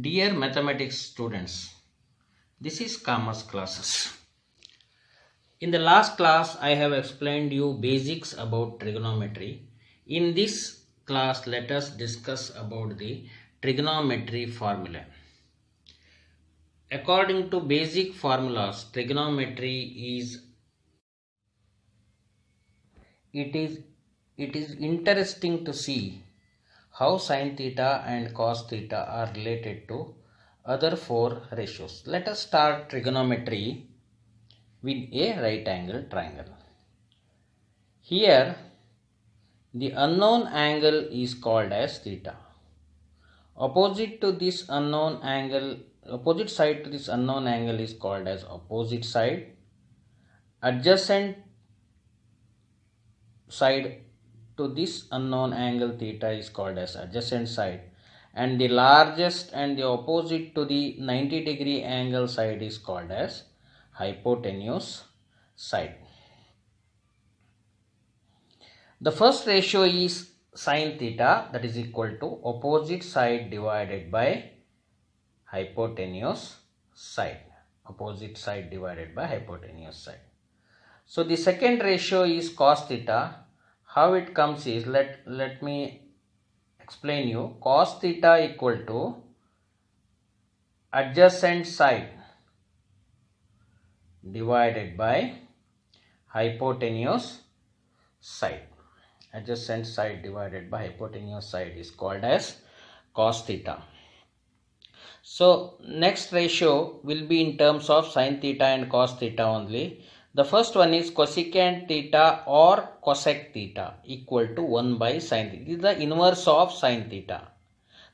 Dear mathematics students, this is commerce classes. In the last class, I have explained you basics about trigonometry. In this class, let us discuss about the trigonometry formula. According to basic formulas, trigonometry is it is interesting to see how sin theta and cos theta are related to other four ratios. Let us start trigonometry with a right angle triangle. Here the unknown angle is called as theta. Opposite to this unknown angle, opposite side to this unknown angle is called as opposite side. Adjacent side to this unknown angle theta is called as adjacent side, and the largest and the opposite to the 90-degree angle side is called as hypotenuse side. The first ratio is sin theta, that is equal to opposite side divided by hypotenuse side. Opposite side divided by hypotenuse side. So the second ratio is cos theta. How it comes is, let me explain you. Cos theta equal to adjacent side divided by hypotenuse side. Adjacent side divided by hypotenuse side is called as cos theta. So next ratio will be in terms of sin theta and cos theta only. The first one is cosecant theta or cosec theta equal to 1 by sin theta. This is the inverse of sin theta.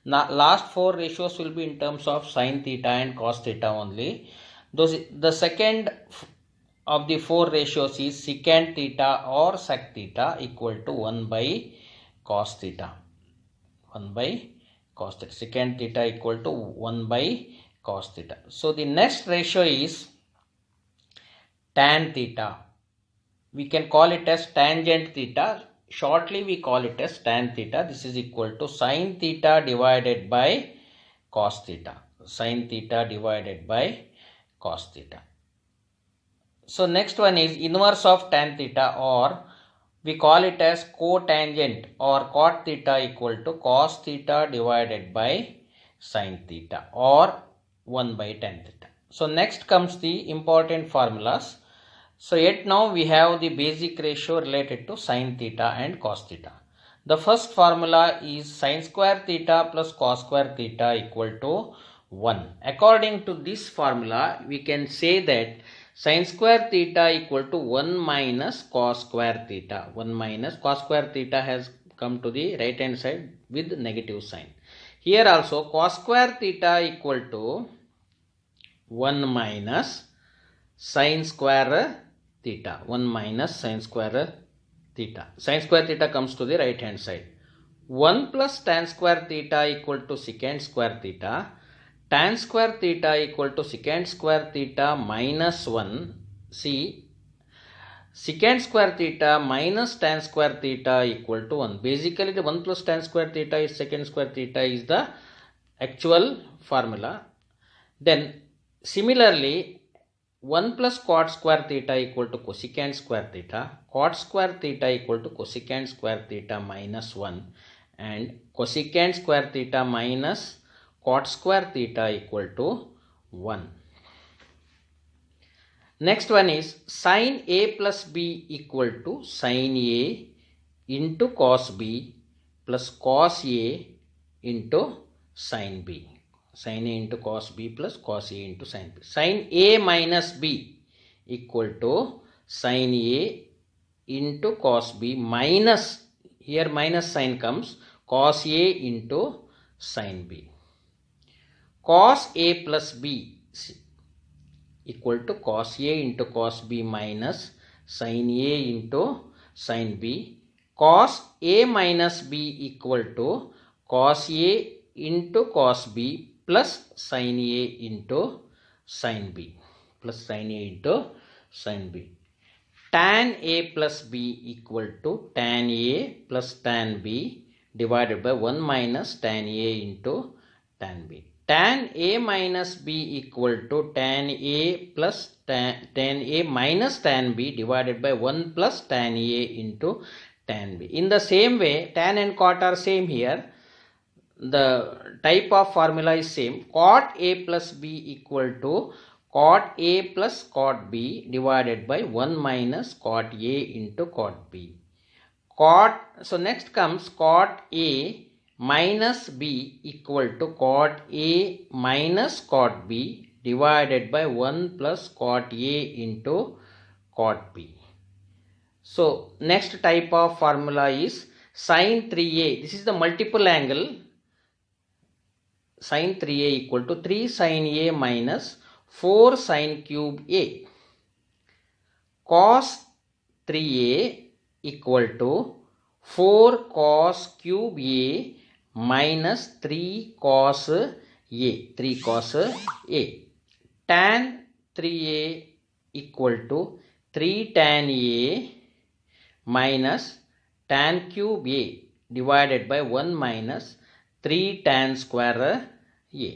Now last four ratios will be in terms of sin theta and cos theta only. The second of the four ratios is secant theta or sec theta equal to 1 by cos theta. 1 by cos theta. Secant theta equal to 1 by cos theta. So the next ratio is tan theta. We can call it as tangent theta. Shortly we call it as tan theta. This is equal to sin theta divided by cos theta. Sin theta divided by cos theta. So next one is inverse of tan theta, or we call it as cotangent or cot theta equal to cos theta divided by sin theta, or 1 by tan theta. So next comes the important formulas. So yet now we have the basic ratio related to sin theta and cos theta. The first formula is sin square theta plus cos square theta equal to 1. According to this formula, we can say that sin square theta equal to 1 minus cos square theta. 1 minus cos square theta has come to the right hand side with negative sign. Here also cos square theta equal to 1 minus sin square theta. 1 minus sin square theta. Sin square theta comes to the right hand side. 1 plus tan square theta equal to secant square theta. Tan square theta equal to secant square theta minus 1. See, secant square theta minus tan square theta equal to 1. Basically the 1 plus tan square theta is secant square theta is the actual formula. Then similarly 1 plus cot square theta equal to cosecant square theta. Cot square theta equal to cosecant square theta minus 1, and cosecant square theta minus cot square theta equal to 1. Next one is sin A plus B equal to sin A into cos B plus cos A into sin B. Sin A into cos B plus cos A into sin B. Sin A minus B equal to sin A into cos B minus, here minus sign comes, cos A into sin B. Cos A plus B equal to cos A into cos B minus sin A into sin B. Cos A minus B equal to cos A into cos B plus sin A into sin B. Plus sin A into sin b. Tan a plus b equal to tan a plus tan b divided by 1 minus tan a into tan b. Tan a minus b equal to tan a plus tan a minus tan b divided by 1 plus tan a into tan b. In the same way, tan and cot are same here. The type of formula is same. Cot a plus b equal to cot a plus cot b divided by 1 minus cot a into cot b. So next comes cot a minus b equal to cot a minus cot b divided by 1 plus cot a into cot b. So next type of formula is sin 3a. This is the multiple angle. Sin 3a equal to 3 sin a minus 4 sin cube a. Cos 3a equal to 4 cos cube a minus 3 cos a. 3 cos a. Tan 3a equal to 3 tan a minus tan cube a divided by 1 minus 3 tan square a.